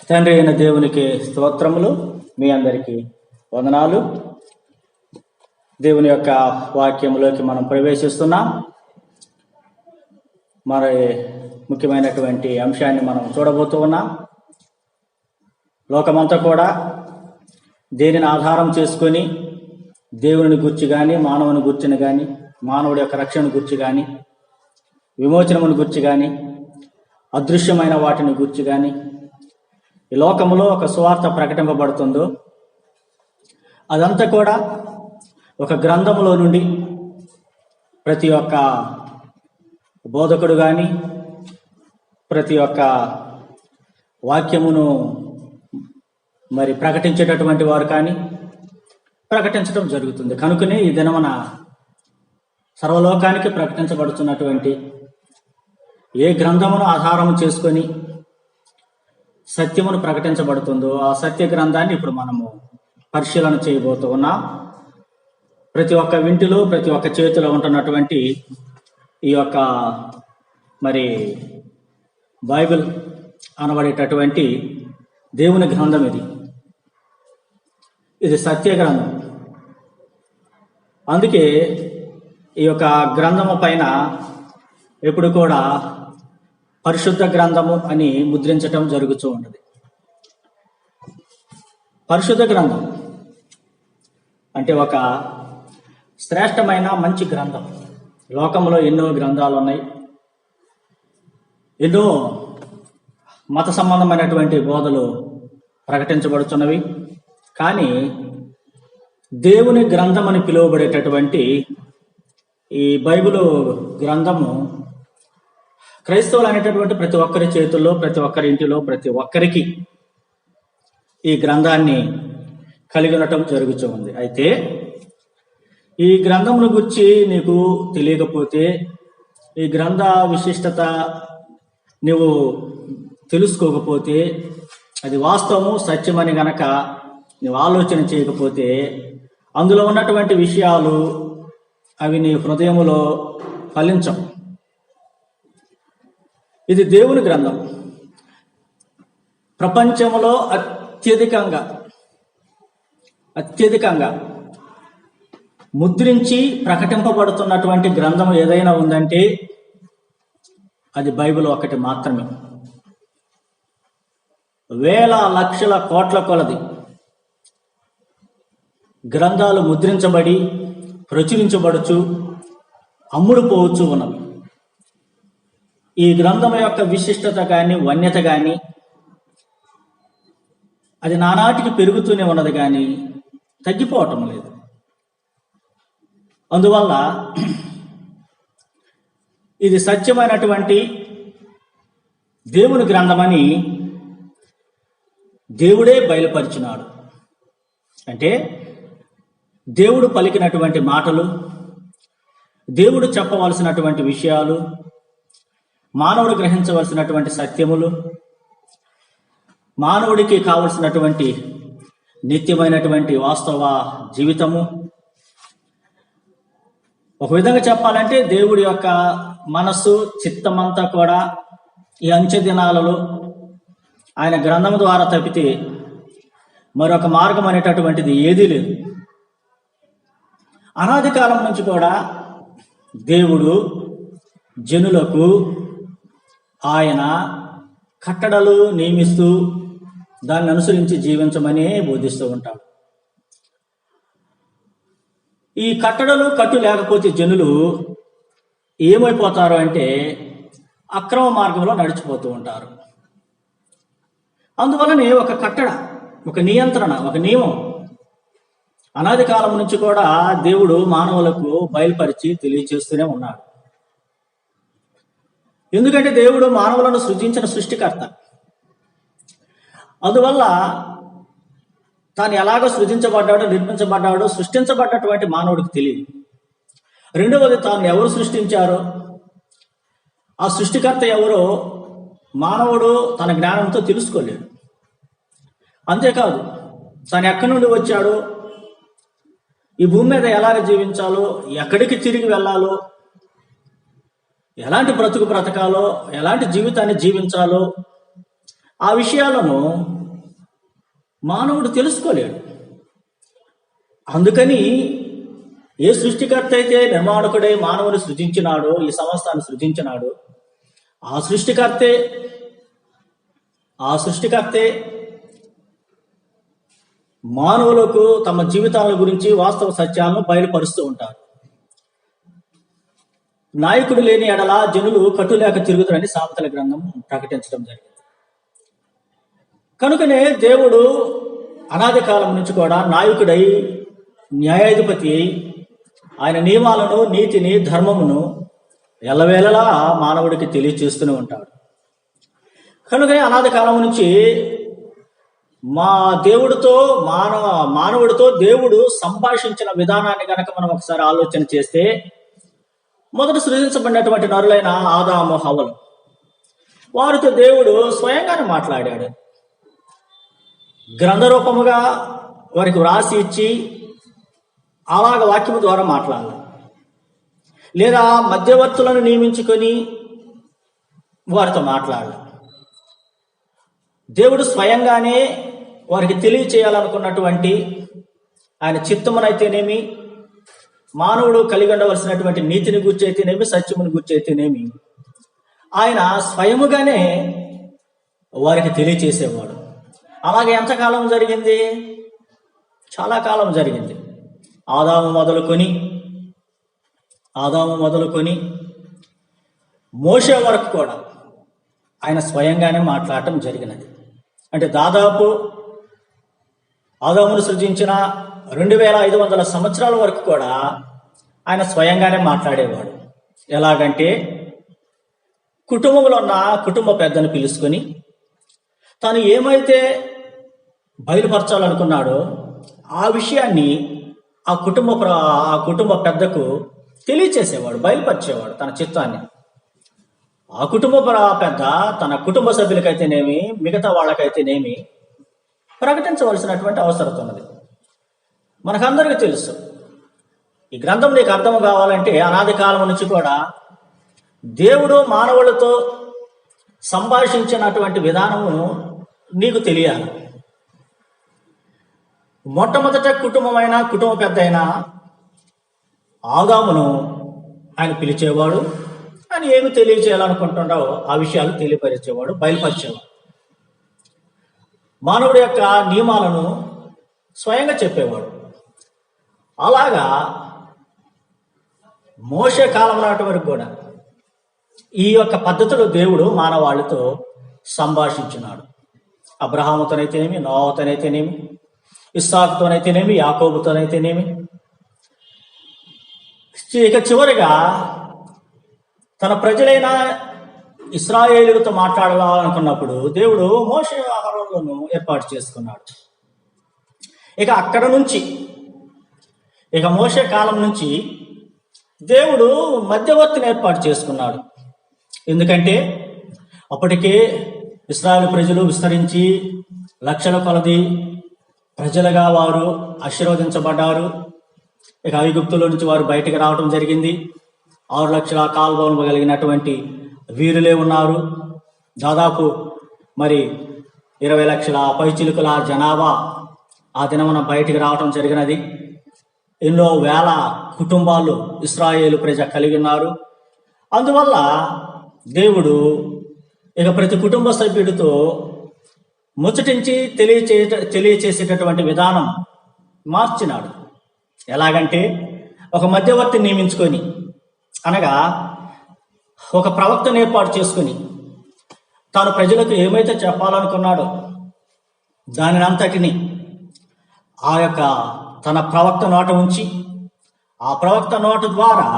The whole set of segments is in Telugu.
తండ్రి అయిన దేవునికి స్తోత్రములు. మీ అందరికీ వందనాలు. దేవుని యొక్క వాక్యములోకి మనం ప్రవేశిస్తున్నాం. మరి ముఖ్యమైనటువంటి అంశాన్ని మనం చూడబోతూ ఉన్నాం. లోకమంతా కూడా దేనిని ఆధారం చేసుకొని దేవుని గురించి కానీ, మానవుని గుర్చిని కానీ, మానవుడి యొక్క రక్షణ గురించి కానీ, విమోచనముని గురించి కానీ, అదృశ్యమైన వాటిని గురించి కానీ ఈ లోకంలో ఒక సువార్త ప్రకటింపబడుతుందో అదంతా కూడా ఒక గ్రంథములో నుండి ప్రతి ఒక్క బోధకుడు కానీ, ప్రతి ఒక్క వాక్యమును మరి ప్రకటించేటటువంటి వారు కానీ ప్రకటించడం జరుగుతుంది. కనుకనే ఈ దినమున సర్వలోకానికి ప్రకటించబడుతున్నటువంటి ఏ గ్రంథమును ఆధారం చేసుకొని సత్యమును ప్రకటించబడుతుందో ఆ సత్య గ్రంథాన్ని ఇప్పుడు మనము పరిశీలన చేయబోతూ ఉన్నాం. ప్రతి ఒక్క ఇంటిలో, ప్రతి ఒక్క చేతిలో ఉంటున్నటువంటి ఈ యొక్క మరి బైబిల్ అనబడేటటువంటి దేవుని గ్రంథం ఇది సత్య గ్రంథం. అందుకే ఈ యొక్క గ్రంథము పైన ఎప్పుడు కూడా పరిశుద్ధ గ్రంథము అని ముద్రించటం జరుగుతూ ఉంటుంది. పరిశుద్ధ గ్రంథం అంటే ఒక శ్రేష్టమైన మంచి గ్రంథం. లోకంలో ఎన్నో గ్రంథాలు ఉన్నాయి, ఎన్నో మత సంబంధమైనటువంటి బోధలు ప్రకటించబడుతున్నవి. కానీ దేవుని గ్రంథం అని పిలువబడేటటువంటి ఈ బైబిల్ గ్రంథము క్రైస్తవులు అనేటటువంటి ప్రతి ఒక్కరి చేతుల్లో, ప్రతి ఒక్కరి ఇంటిలో, ప్రతి ఒక్కరికి ఈ గ్రంథాన్ని కలిగి ఉండటం జరుగుతూ ఉంది. అయితే ఈ గ్రంథమును గురించి నీకు తెలియకపోతే, ఈ గ్రంథ విశిష్టత నువ్వు తెలుసుకోకపోతే, అది వాస్తవము సత్యమని గనక నువ్వు ఆలోచన చేయకపోతే, అందులో ఉన్నటువంటి విషయాలు అవి నీ హృదయములో ఫలించవు. ఇది దేవుని గ్రంథం. ప్రపంచంలో అత్యధికంగా ముద్రించి ప్రకటింపబడుతున్నటువంటి గ్రంథం ఏదైనా ఉందంటే అది బైబిల్ ఒకటి మాత్రమే. వేల లక్షల కోట్ల కొలది గ్రంథాలు ముద్రించబడి ప్రచురించబడుచు అమ్ముడు పోవచ్చు ఉన్నవి. ఈ గ్రంథం యొక్క విశిష్టత కానీ, వన్యత కానీ అది నానాటికి పెరుగుతూనే ఉన్నది కానీ తగ్గిపోవటం లేదు. అందువల్ల ఇది సత్యమైనటువంటి దేవుని గ్రంథమని దేవుడే బయలుపరిచినాడు. అంటే దేవుడు పలికినటువంటి మాటలు, దేవుడు చెప్పవలసినటువంటి విషయాలు, మానవుడు గ్రహించవలసినటువంటి సత్యములు, మానవుడికి కావలసినటువంటి నిత్యమైనటువంటి వాస్తవ జీవితము. ఒక విధంగా చెప్పాలంటే దేవుడి యొక్క మనస్సు, చిత్తమంతా కూడా ఈ అంచె దినాలలో ఆయన గ్రంథము ద్వారా తప్పితే మరొక మార్గం అనేటటువంటిది ఏదీ లేదు. అనాది కాలం నుంచి కూడా దేవుడు జనులకు ఆయన కట్టడలు నియమిస్తూ దాన్ని అనుసరించి జీవించమని బోధిస్తూ ఉంటాడు. ఈ కట్టడలు కట్టు లేకపోతే జనులు ఏమైపోతారు అంటే అక్రమ మార్గంలో నడిచిపోతూ ఉంటారు. అందువలనే ఒక కట్టడ, ఒక నియంత్రణ, ఒక నియమం అనాది కాలం నుంచి కూడా దేవుడు మానవులకు బయలుపరిచి తెలియచేస్తూనే ఉన్నాడు. ఎందుకంటే దేవుడు మానవులను సృజించిన సృష్టికర్త. అందువల్ల తాను ఎలాగో సృజించబడ్డాడో, నిర్మించబడ్డాడో, సృష్టించబడ్డటువంటి మానవుడికి తెలియదు. రెండవది, తాను ఎవరు సృష్టించారో, ఆ సృష్టికర్త ఎవరో మానవుడు తన జ్ఞానంతో తెలుసుకోలేడు. అంతేకాదు, తాను ఎక్కడి నుండి వచ్చాడో, ఈ భూమి మీద ఎలాగ జీవించాలో, ఎక్కడికి తిరిగి వెళ్ళాలో, ఎలాంటి బ్రతుకు బ్రతకాలో, ఎలాంటి జీవితాన్ని జీవించాలో ఆ విషయాలను మానవుడు తెలుసుకోలేడు. అందుకని ఏ సృష్టికర్త అయితే నిర్మాణకుడై మానవుని సృజించినాడో, ఈ సంవత్సరాన్ని సృజించినాడో, ఆ సృష్టికర్తే మానవులకు తమ జీవితాల గురించి వాస్తవ సత్యాలను బయలుపరుస్తూ ఉంటారు. నాయకుడు లేని ఎడల జనులు కట్టులేక తిరుగుతారని సామెతల గ్రంథం ప్రకటించడం జరిగింది. కనుకనే దేవుడు అనాది కాలం నుంచి కూడా నాయకుడై, న్యాయాధిపతి అయి, ఆయన నియమాలను, నీతిని, ధర్మమును ఎల్లవేళలా మానవుడికి తెలియచేస్తూనే ఉంటాడు. కనుకనే అనాది కాలం నుంచి మానవుడితో దేవుడు సంభాషించిన విధానాన్ని కనుక మనం ఒకసారి ఆలోచన చేస్తే, మొదట సృజించబడినటువంటి నరులైన ఆదాము, హవ్వలు, వారితో దేవుడు స్వయంగానే మాట్లాడాడు. గ్రంథరూపముగా వారికి వ్రాసి ఇచ్చి అలాగ వాక్యము ద్వారా మాట్లాడాలి, లేదా మధ్యవర్తులను నియమించుకొని వారితో మాట్లాడాలి. దేవుడు స్వయంగానే వారికి తెలియచేయాలనుకున్నటువంటి ఆయన చిత్తమునైతేనేమి, మానవుడు కలిగి ఉండవలసినటువంటి నీతిని గురించి అయితేనేమి, సత్యముని గురించి అయితేనేమి, ఆయన స్వయముగానే వారికి తెలియచేసేవాడు. అలాగే ఎంతకాలం జరిగింది? చాలా కాలం జరిగింది. ఆదాము మొదలుకొని మోషే వరకు కూడా ఆయన స్వయంగానే మాట్లాడటం జరిగినది. అంటే దాదాపు ఆదామును సృజించిన 2500 సంవత్సరాల వరకు కూడా ఆయన స్వయంగానే మాట్లాడేవాడు. ఎలాగంటే, కుటుంబంలో ఉన్న కుటుంబ పెద్దను పిలుచుకొని తాను ఏమైతే బయలుపరచాలనుకున్నాడో ఆ విషయాన్ని ఆ కుటుంబ పెద్దకు తెలియచేసేవాడు, బయలుపరిచేవాడు తన చిత్తాన్ని. ఆ కుటుంబ పెద్ద తన కుటుంబ సభ్యులకైతేనేమి, మిగతా వాళ్ళకైతేనేమి ప్రకటించవలసినటువంటి అవసరం ఉన్నది. మనకందరికీ తెలుసు, ఈ గ్రంథం నీకు అర్థం కావాలంటే అనాది కాలం నుంచి కూడా దేవుడు మానవులతో సంభాషించినటువంటి విధానము నీకు తెలియాలి. మొట్టమొదట కుటుంబ పెద్ద అయిన ఆదామును ఆయన పిలిచేవాడు. ఆయన ఏమి తెలియచేయాలనుకుంటున్నాడో ఆ విషయాలు తెలియపరిచేవాడు, బయలుపరిచేవాడు. మానవుడి యొక్క నియమాలను స్వయంగా చెప్పేవాడు. అలాగా మోషే కాలం నాటి వరకు కూడా ఈ యొక్క పద్ధతిలో దేవుడు మానవాళితో సంభాషించున్నాడు. అబ్రహాముతోనైతేనేమి, నోవాతోనైతేనేమి, ఇస్సాకుతోనైతేనేమి, యాకోబుతోనైతేనేమి, ఇక చివరిగా తన ప్రజలైన ఇశ్రాయేలులతో మాట్లాడాలనుకున్నప్పుడు దేవుడు మోషే అహరోనులను ఏర్పాటు చేసుకున్నాడు. ఇక అక్కడ నుంచి, ఇక మోషే కాలం నుంచి దేవుడు మధ్యవర్తిని ఏర్పాటు చేసుకున్నాడు. ఎందుకంటే అప్పటికే ఇశ్రాయేలు ప్రజలు విస్తరించి లక్షల కొలది ప్రజలుగా వారు ఆశీర్వదించబడ్డారు. ఇక ఐగుప్తులో నుంచి వారు బయటకు రావడం జరిగింది. 6 లక్షల కాల్బలం కలిగినటువంటి వీరులే ఉన్నారు. దాదాపు 20 లక్షల పైచిలుకుల జనాభా ఆ దినమున బయటికి రావటం జరిగినది. ఎన్నో వేల కుటుంబాలు ఇశ్రాయేలు ప్రజ కలిగి ఉన్నారు. అందువల్ల దేవుడు ఇక ప్రతి కుటుంబ సభ్యుడితో ముచ్చటించి తెలియచేసేటటువంటి విధానం మార్చినాడు. ఎలాగంటే, ఒక మధ్యవర్తిని నియమించుకొని, అనగా ఒక ప్రవక్తను ఏర్పాటు చేసుకొని తాను ప్రజలకు ఏమైతే చెప్పాలనుకున్నాడో దానినంతటిని ఆ యొక్క తన ప్రవక్త నోట ఉంచి, ఆ ప్రవక్త నోట ద్వారా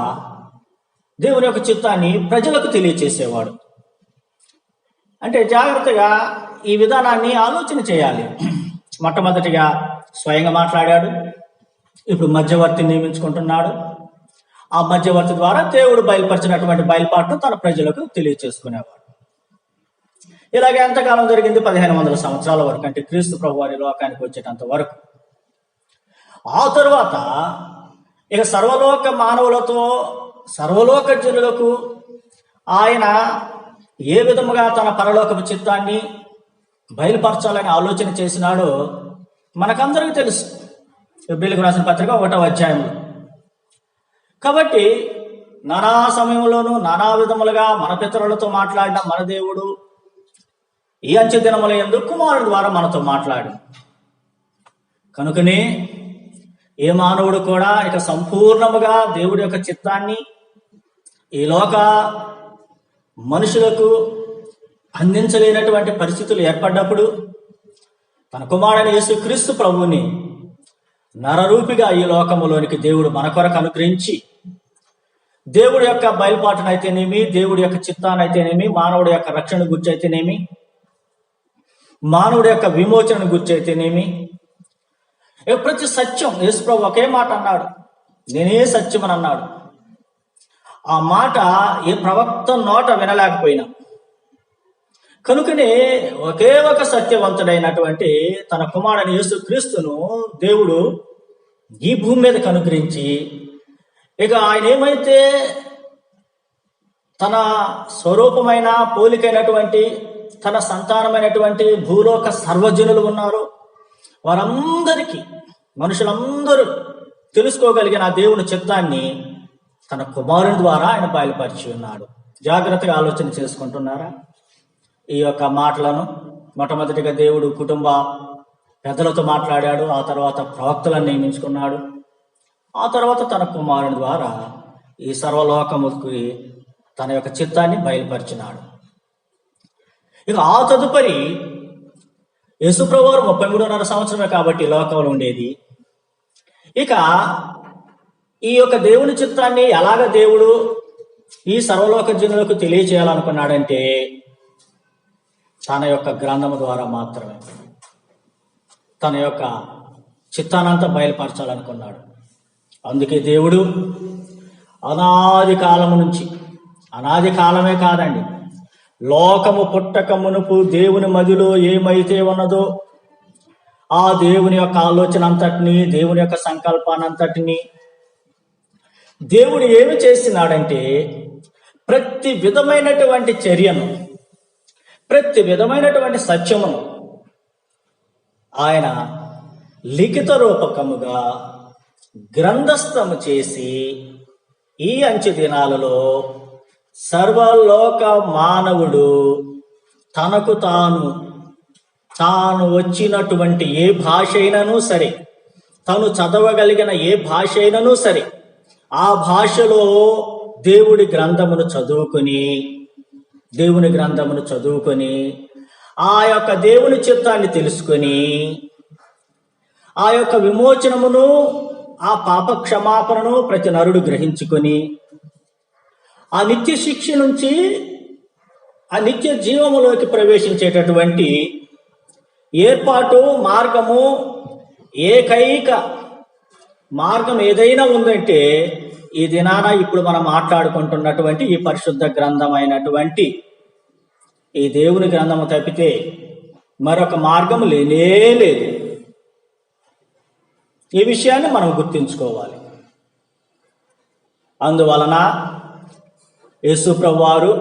దేవుని యొక్క చిత్తాన్ని ప్రజలకు తెలియచేసేవాడు. అంటే జాగ్రత్తగా ఈ విధానాన్ని ఆలోచన చేయాలి. మొట్టమొదటిగా స్వయంగా మాట్లాడాడు, ఇప్పుడు మధ్యవర్తిని నియమించుకుంటున్నాడు. ఆ మధ్యవర్తి ద్వారా దేవుడు బయలుపరిచినటువంటి బయలుపాటును తన ప్రజలకు తెలియచేసుకునేవాడు. ఇలాగే ఎంతకాలం జరిగింది? 1500 సంవత్సరాల వరకు, అంటే క్రీస్తు ప్రభు వారి లోకానికి వచ్చేటంత వరకు. ఆ తరువాత ఇక సర్వలోక మానవులతో, సర్వలోక జనులకు ఆయన ఏ విధముగా తన పరలోకపు చిత్తాన్ని బయలుపరచాలని ఆలోచన చేసినాడో మనకందరికీ తెలుసు. హెబ్రీయులకు రాసిన పత్రిక 1వ అధ్యాయంలో. కాబట్టి నానా సమయంలోనూ నానా విధములుగా మన పితరులతో మాట్లాడిన మన దేవుడు ఈ అంచె దినముల యందు కుమారుడి ద్వారా మనతో మాట్లాడు. కనుకనే ఏ మానవుడు కూడా ఇక సంపూర్ణముగా దేవుడి యొక్క చిత్తాన్ని ఈ లోక మనుషులకు అందించలేనటువంటి పరిస్థితులు ఏర్పడ్డప్పుడు తన కుమారుడైన యేసుక్రీస్తు ప్రభువుని నరరూపిగా ఈ లోకములోనికి దేవుడు మన కొరకు అనుగ్రహించి దేవుడి యొక్క బయలుపాటునైతేనేమి, దేవుడి యొక్క చిత్తానైతేనేమి, మానవుడి యొక్క రక్షణ గురించి అయితేనేమి, మానవుడి యొక్క విమోచన గురించి అయితేనేమి, ప్రతి సత్యం యేసు ప్రభు ఒకే మాట అన్నాడు, నేనే సత్యం అని అన్నాడు. ఆ మాట ఏ ప్రవక్త నోట వినలేకపోయినా, కనుకనే ఒకే ఒక సత్యవంతుడైనటువంటి తన కుమారుని యేసుక్రీస్తును దేవుడు ఈ భూమి మీదకి అనుగ్రహించి, ఇక ఆయన ఏమైతే తన స్వరూపమైన పోలికైనటువంటి తన సంతానమైనటువంటి భూలోక సర్వజనులు ఉన్నారో వారందరికీ, మనుషులందరూ తెలుసుకోగలిగిన ఆ దేవుని చిత్తాన్ని తన కుమారుని ద్వారా ఆయన బయలుపరిచి ఉన్నాడు. జాగ్రత్తగా ఆలోచన చేసుకుంటున్నారా ఈ యొక్క మాటలను? మొట్టమొదటిగా దేవుడు కుటుంబ పెద్దలతో మాట్లాడాడు, ఆ తర్వాత ప్రవక్తలను నియమించుకున్నాడు, ఆ తర్వాత తన కుమారుని ద్వారా ఈ సర్వలోకముకి తన యొక్క చిత్తాన్ని బయలుపరిచినాడు. ఇక ఆ తదుపరి యేసుప్రభువు 33.5 సంవత్సరమే కాబట్టి లోకంలో ఉండేది. ఇక ఈ యొక్క దేవుని చిత్తాన్ని ఎలాగ దేవుడు ఈ సర్వలోక జనులకు తెలియచేయాలనుకున్నాడంటే తన యొక్క గ్రంథము ద్వారా మాత్రమే తన యొక్క చిత్తానంతా బయలుపరచాలనుకున్నాడు. అందుకే దేవుడు అనాది కాలము నుంచి, అనాది కాలమే కాదండి, లోకము పుట్టక మునుపు దేవుని మదిలో ఏమైతే ఉన్నదో ఆ దేవుని యొక్క ఆలోచన అంతటిని, దేవుని యొక్క సంకల్పానంతటిని దేవుడు ఏమి చేస్తున్నాడంటే ప్రతి విధమైనటువంటి చర్యను, ప్రతి విధమైనటువంటి సత్యమును ఆయన లిఖిత రూపకముగా గ్రంథస్థము చేసి ఈ అంచె దినాలలో సర్వలోక మానవుడు తనకు తాను వచ్చినటువంటి ఏ భాష అయినను సరే, తను చదవగలిగిన ఏ భాష అయినను సరే, ఆ భాషలో దేవుని గ్రంథమును చదువుకొని ఆ యొక్క దేవుని చిత్తాన్ని తెలుసుకొని ఆ యొక్క విమోచనమును, ఆ పాప క్షమాపణను ప్రతి నరుడు గ్రహించుకొని ఆ నిత్య శిక్ష నుంచి ఆ నిత్య జీవములోకి ప్రవేశించేటటువంటి ఏర్పాటు, మార్గము, ఏకైక మార్గం ఏదైనా ఉందంటే ఈ దినాన ఇప్పుడు మనం మాట్లాడుకుంటున్నటువంటి ఈ పరిశుద్ధ గ్రంథమైనటువంటి ఈ దేవుని గ్రంథము తప్పితే మరొక మార్గం లేనే లేదు. ఈ విషయాన్ని మనం గుర్తుంచుకోవాలి. అందువలన యేసు ప్రభువు వారు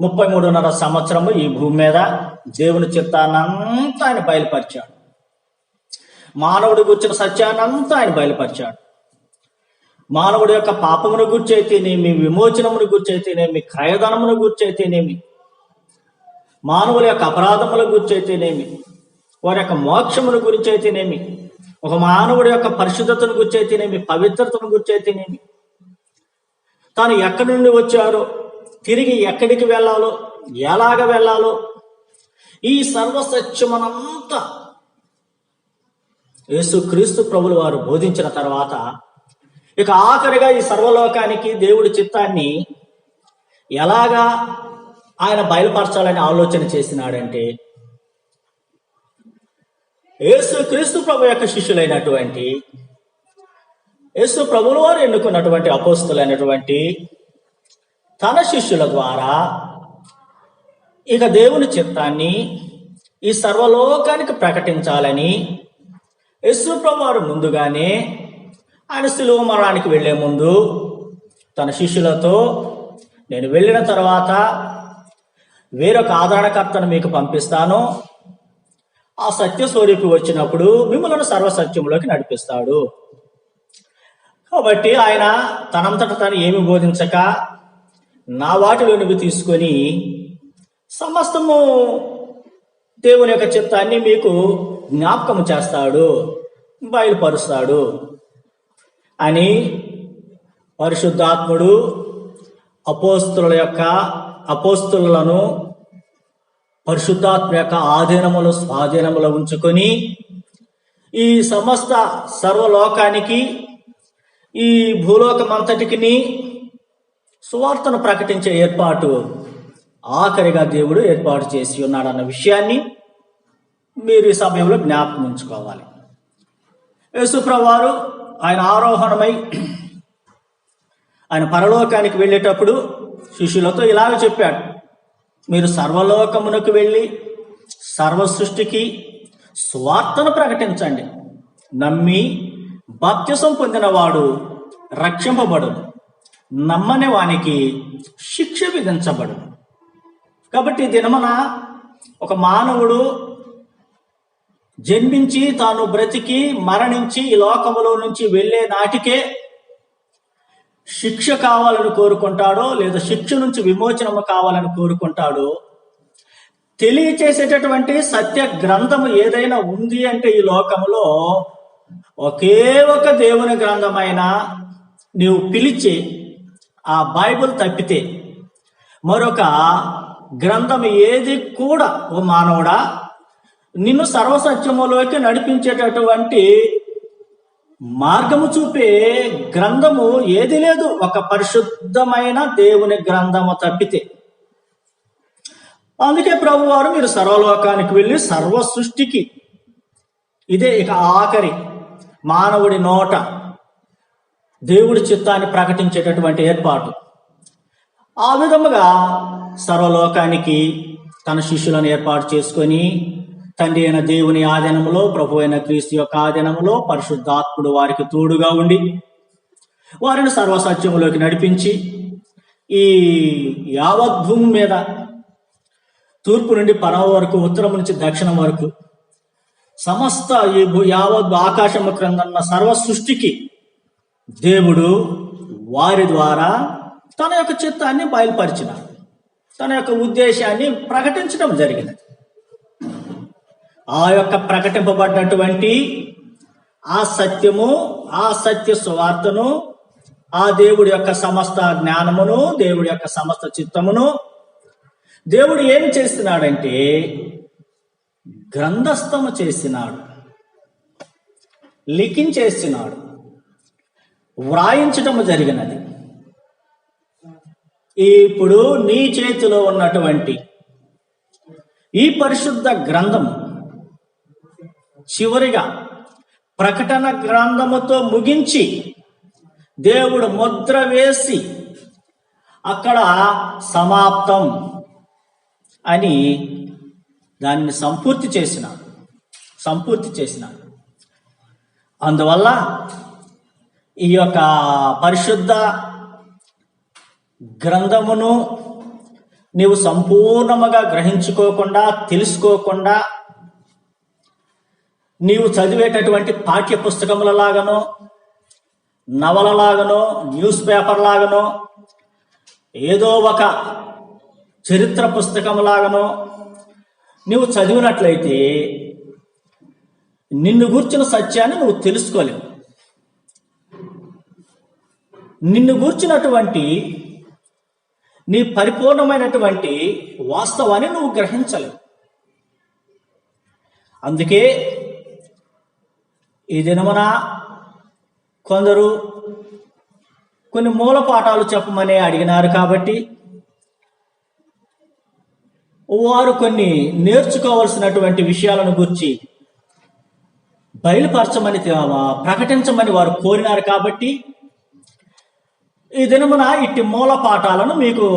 33.5 సంవత్సరము ఈ భూమి మీద దేవుని చిత్తాన్నంతా ఆయన బయలుపరిచాడు. మానవుడి గుర్చిన సత్యాన్నంతా ఆయన బయలుపరిచాడు. మానవుడి యొక్క పాపమును గురించి అయితేనేమి, విమోచనమును గురించి అయితేనేమి, క్రయధనమును గురించి అయితేనేమి, మానవుల యొక్క అపరాధముల గురించి అయితేనేమి, వారి యొక్క మోక్షమును గురించి అయితేనేమి, ఒక మానవుడి యొక్క పరిశుద్ధతను గురించి అయితేనేమి, పవిత్రతను గురించి అయితేనేమి, తాను ఎక్కడి నుండి వచ్చారో, తిరిగి ఎక్కడికి వెళ్ళాలో, ఎలాగ వెళ్ళాలో, ఈ సర్వసత్యమనంతా యేసుక్రీస్తు ప్రభులు వారు బోధించిన తర్వాత ఇక ఆఖరిగా ఈ సర్వలోకానికి దేవుడి చిత్తాన్ని ఎలాగా ఆయన బయలుపరచాలని ఆలోచన చేసినాడంటే యేసుక్రీస్తు ప్రభు యొక్క శిష్యులైనటువంటి యేసు ప్రభులు వారు ఎన్నుకున్నటువంటి అపోస్తులైనటువంటి తన శిష్యుల ద్వారా ఇక దేవుని చిత్తాన్ని ఈ సర్వలోకానికి ప్రకటించాలని యేసు ప్రభు వారు ముందుగానే ఆయన శిలువ మరణానికి వెళ్లే ముందు తన శిష్యులతో, నేను వెళ్ళిన తర్వాత వేరొక ఆదరణకర్తను మీకు పంపిస్తాను, ఆ సత్య స్వరూపి వచ్చినప్పుడు మిమ్మల్ని సర్వసత్యంలోకి నడిపిస్తాడు. కాబట్టి ఆయన తనంతట తను ఏమి బోధించక నా వాటిలోనికి తీసుకొని సమస్తము దేవుని యొక్క చిత్తాన్ని మీకు జ్ఞాపకం చేస్తాడు, బయలుపరుస్తాడు అని పరిశుద్ధాత్ముడు అపోస్తులను పరిశుద్ధాత్మ యొక్క ఆధీనములు స్వాధీనములో ఉంచుకొని ఈ సమస్త సర్వలోకానికి, ఈ భూలోకమంతటికి సువార్తను ప్రకటించే ఏర్పాటు ఆఖరిగా దేవుడు ఏర్పాటు చేసి ఉన్నాడన్న విషయాన్ని మీరు ఈ సమయంలో జ్ఞాపకం ఉంచుకోవాలి. యేసుప్రభువారు ఆయన ఆరోహణమై ఆయన పరలోకానికి వెళ్ళేటప్పుడు శిష్యులతో ఇలాగ చెప్పాడు, మీరు సర్వలోకమునకు వెళ్ళి సర్వ సృష్టికి సువార్తను ప్రకటించండి. నమ్మి బాప్తిసం పొందినవాడు రక్షింపబడును, నమ్మని వానికి శిక్ష విధించబడును. కాబట్టి దినమున ఒక మానవుడు జన్మించి తాను బ్రతికి మరణించి ఈ లోకములో నుంచి వెళ్ళే నాటికే శిక్ష కావాలని కోరుకుంటాడో లేదా శిక్ష నుంచి విమోచనము కావాలని కోరుకుంటాడో, తెలియచేసేటటువంటి సత్య గ్రంథము ఏదైనా ఉంది అంటే ఈ లోకములో ఒకే ఒక దేవుని గ్రంథమైన నీవు పిలిచి ఆ బైబిల్ తప్పితే మరొక గ్రంథం ఏది కూడా ఓ మానవుడా నిన్ను సర్వసత్యములోకి నడిపించేటటువంటి మార్గము చూపే గ్రంథము ఏది లేదు, ఒక పరిశుద్ధమైన దేవుని గ్రంథము తప్పితే. అందుకే ప్రభువారు మీరు సర్వలోకానికి వెళ్ళి సర్వ సృష్టికి, ఇదే ఇక ఆఖరి మానవుడి నోట దేవుడి చిత్తాన్ని ప్రకటించేటటువంటి ఏర్పాటు. ఆ విధముగా సర్వలోకానికి తన శిష్యులను ఏర్పాటు చేసుకొని తండ్రి అయిన దేవుని ఆధీనములో, ప్రభు అయిన క్రీస్తు యొక్క ఆధీనములో పరిశుద్ధాత్ముడు వారికి తోడుగా ఉండి వారిని సర్వసత్యములోకి నడిపించి ఈ యావత్ భూమి మీద తూర్పు నుండి పడవ వరకు, ఉత్తరం నుంచి దక్షిణం వరకు సమస్త ఈ యావత్ ఆకాశము క్రిందన్న సర్వ సృష్టికి దేవుడు వారి ద్వారా తన యొక్క చిత్తాన్ని బయలుపరిచినాడు, తన యొక్క ఉద్దేశాన్ని ప్రకటించడం జరిగింది. ఆ యొక్క ప్రకటింపబడ్డటువంటి ఆ సత్యము, ఆ సత్య సువార్తను, ఆ దేవుడి యొక్క సమస్త జ్ఞానమును, దేవుడి యొక్క సమస్త చిత్తమును దేవుడు ఏం చేస్తున్నాడంటే గ్రంథస్థము చేసినాడు, లిఖించేసినాడు, వ్రాయించటము జరిగినది. ఇప్పుడు నీ చేతిలో ఉన్నటువంటి ఈ పరిశుద్ధ గ్రంథము చివరిగా ప్రకటన గ్రంథముతో ముగించి దేవుడు ముద్ర వేసి అక్కడ సమాప్తం అని దాన్ని సంపూర్తి చేసినాడు. అందువల్ల ఈ యొక్క పరిశుద్ధ గ్రంథమును నీవు సంపూర్ణముగా గ్రహించుకోకుండా, తెలుసుకోకుండా నీవు చదివేటటువంటి పాఠ్య పుస్తకములలాగనో, నవలలాగనో, న్యూస్ పేపర్ లాగనో, ఏదో ఒక చరిత్ర పుస్తకములాగనో నువ్వు చదివినట్లయితే నిన్ను గూర్చిన సత్యాన్ని నువ్వు తెలుసుకోలేవు. నిన్ను గూర్చినటువంటి నీ పరిపూర్ణమైనటువంటి వాస్తవాన్ని నువ్వు గ్రహించలేవు. అందుకే ఈ దినమున కొందరు కొన్ని మూల పాఠాలు చెప్పమని అడిగినారు. కాబట్టి వారు కొన్ని నేర్చుకోవాల్సినటువంటి విషయాలను గురించి బయలుపరచమని, ప్రకటించమని వారు కోరినారు. కాబట్టి ఈ దినమున ఇట్టి మూల పాఠాలను మీకు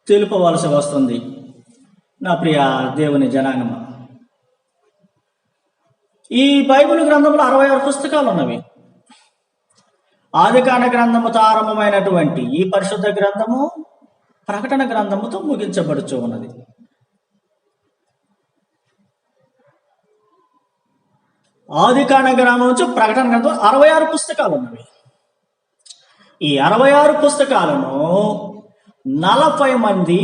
తెలుపవలసి వస్తుంది. నా ప్రియ దేవుని జనాంగమ, ఈ బైబిల్ గ్రంథంలో 66 పుస్తకాలు ఉన్నవి. ఆదికాండ గ్రంథముతో ఆరంభమైనటువంటి ఈ పరిశుద్ధ గ్రంథము ప్రకటన గ్రంథముతో ముగించబడుచు ఉన్నది. ఆదికాండ గ్రంథం నుంచి ప్రకటన గ్రంథం 66 పుస్తకాలు ఉన్నవి. ఈ 66 పుస్తకాలను 40 మంది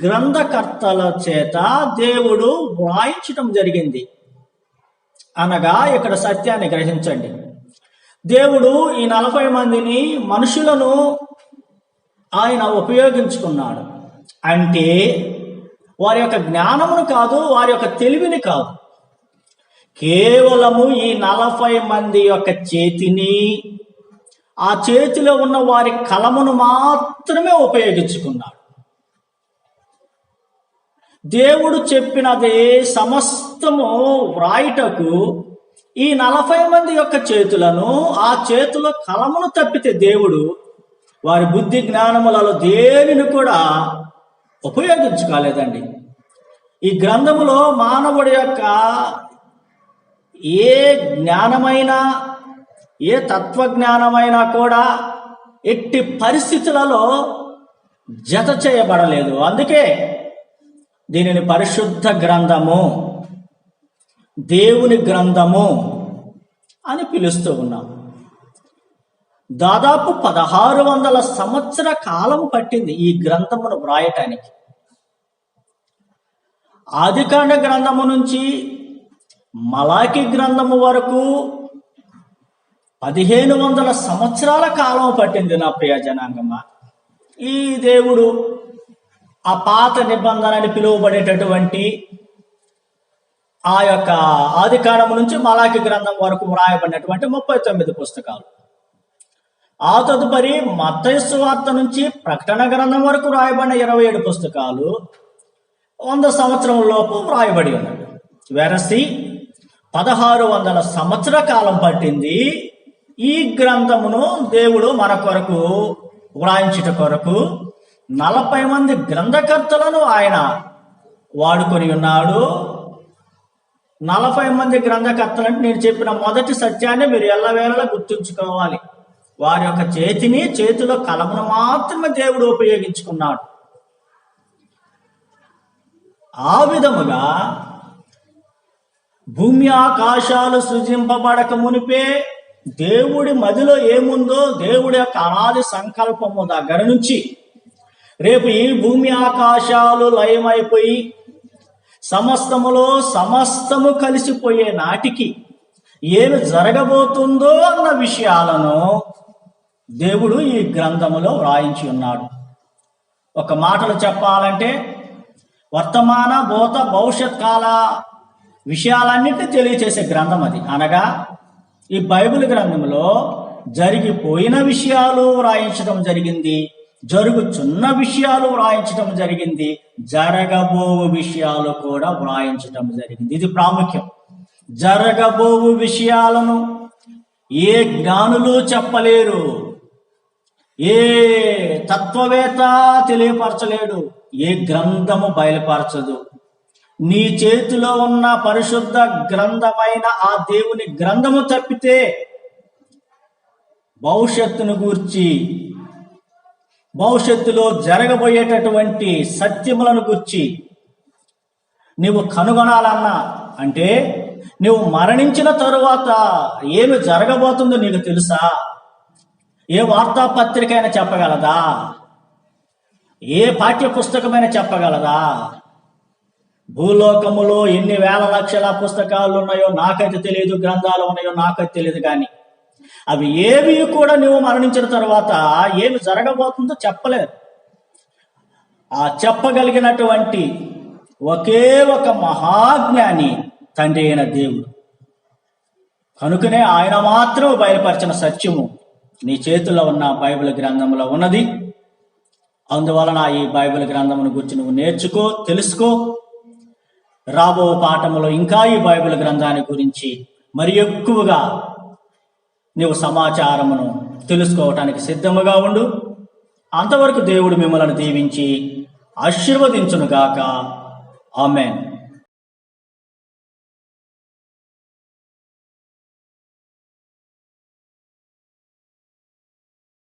గ్రంథకర్తల చేత దేవుడు వ్రాయించడం జరిగింది. అనగా ఇక్కడ సత్యాన్ని గ్రహించండి. దేవుడు ఈ 40 మందిని మనుషులను ఆయన ఉపయోగించుకున్నాడు. అంటే వారి యొక్క జ్ఞానమును కాదు, వారి యొక్క తెలివిని కాదు, కేవలము ఈ 40 మంది యొక్క చేతిని, ఆ చేతిలో ఉన్న వారి కలమును మాత్రమే ఉపయోగించుకున్నాడు. దేవుడు చెప్పినదే సమస్తము వ్రాయుటకు ఈ 40 మంది యొక్క చేతులను, ఆ చేతిలో కలమును తప్పితే దేవుడు వారి బుద్ధి జ్ఞానములలో దేనిని కూడా ఉపయోగించుకోలేదండి. ఈ గ్రంథములో మానవుడి యొక్క ఏ జ్ఞానమైనా, ఏ తత్వజ్ఞానమైనా కూడా ఎట్టి పరిస్థితులలో జత చేయబడలేదు. అందుకే దీనిని పరిశుద్ధ గ్రంథము, దేవుని గ్రంథము అని పిలుస్తూ ఉన్నాం. దాదాపు 1600 సంవత్సర కాలం పట్టింది ఈ గ్రంథమును వ్రాయటానికి. ఆదికాండ గ్రంథము నుంచి మలాకి గ్రంథము వరకు 1500 సంవత్సరాల కాలం పట్టింది నా ప్రియ జనాంగమా. ఈ దేవుడు ఆ పాత నిబంధన అని పిలువబడేటటువంటి ఆ యొక్క ఆదికాండము నుంచి మలాకి గ్రంథం వరకు వ్రాయబడినటువంటి 39 పుస్తకాలు, ఆ తదుపరి మత్తయి సువార్త నుంచి ప్రకటన గ్రంథం వరకు వ్రాయబడిన 27 పుస్తకాలు 100 సంవత్సరం లోపు వ్రాయబడి ఉన్నవి. వెరసి 1600 సంవత్సర కాలం పట్టింది ఈ గ్రంథమును దేవుడు మన కొరకు వ్రాయించుట కొరకు 40 మంది గ్రంథకర్తలను ఆయన వాడుకొని ఉన్నాడు. 40 మంది గ్రంథకర్తలంటే నేను చెప్పిన మొదటి సత్యాన్ని మీరు ఎల్లవేళలా గుర్తుంచుకోవాలి. వారి యొక్క చేతిలో కలమును మాత్రమే దేవుడు ఉపయోగించుకున్నాడు. ఆ విధముగా భూమి ఆకాశాలు సృజింపబడక మునిపే దేవుడి మదిలో ఏముందో, దేవుడి యొక్క అనాది సంకల్పము దగ్గర నుంచి రేపు ఈ భూమి ఆకాశాలు లయమైపోయి సమస్తము కలిసిపోయే నాటికి ఏమి జరగబోతుందో అన్న విషయాలను దేవుడు ఈ గ్రంథములో వ్రాయించి ఉన్నాడు. ఒక మాటలు చెప్పాలంటే వర్తమాన, భూత, భవిష్యత్ కాల విషయాలన్నింటినీ తెలియచేసే గ్రంథం అది. అనగా ఈ బైబిల్ గ్రంథంలో జరిగిపోయిన విషయాలు వ్రాయించడం జరిగింది, జరుగుచున్న విషయాలు వ్రాయించడం జరిగింది, జరగబోవు విషయాలు కూడా వ్రాయించడం జరిగింది. ఇది ప్రాముఖ్యం. జరగబోవు విషయాలను ఏ జ్ఞానులు చెప్పలేరు, ఏ తత్వవేత్త తెలియపరచలేడు, ఏ గ్రంథము బయలుపరచదు. నీ చేతిలో ఉన్న పరిశుద్ధ గ్రంథమైన ఆ దేవుని గ్రంథము తప్పితే భవిష్యత్తును గూర్చి, భవిష్యత్తులో జరగబోయేటటువంటి సత్యములను గూర్చి నీవు కనుగొనాలన్నా, అంటే నువ్వు మరణించిన తరువాత ఏమి జరగబోతుందో నీకు తెలుసా? ఏ వార్తాపత్రిక అయినా చెప్పగలదా? ఏ పాఠ్య పుస్తకమైనా చెప్పగలదా? భూలోకములో ఎన్ని వేల లక్షల పుస్తకాలు ఉన్నాయో నాకైతే తెలియదు, గ్రంథాలు ఉన్నాయో నాకైతే తెలియదు, కానీ అవి ఏవి కూడా నువ్వు మరణించిన తర్వాత ఏమి జరగబోతుందో చెప్పలేరు. ఆ చెప్పగలిగినటువంటి ఒకే ఒక మహాజ్ఞాని తండ్రి అయిన దేవుడు. కనుకనే ఆయన మాత్రం బయలుపరిచిన సత్యము నీ చేతుల్లో ఉన్న బైబిల్ గ్రంథంలో ఉన్నది. అందువలన ఈ బైబిల్ గ్రంథమును గురించి నువ్వు నేర్చుకో, తెలుసుకో. రాబో పాఠములో ఇంకా ఈ బైబిల్ గ్రంథాన్ని గురించి మరి ఎక్కువగా నీవు సమాచారమును తెలుసుకోవటానికి సిద్ధముగా ఉండు. అంతవరకు దేవుడు మిమ్మల్ని దీవించి ఆశీర్వదించునుగాక. ఆమేన్.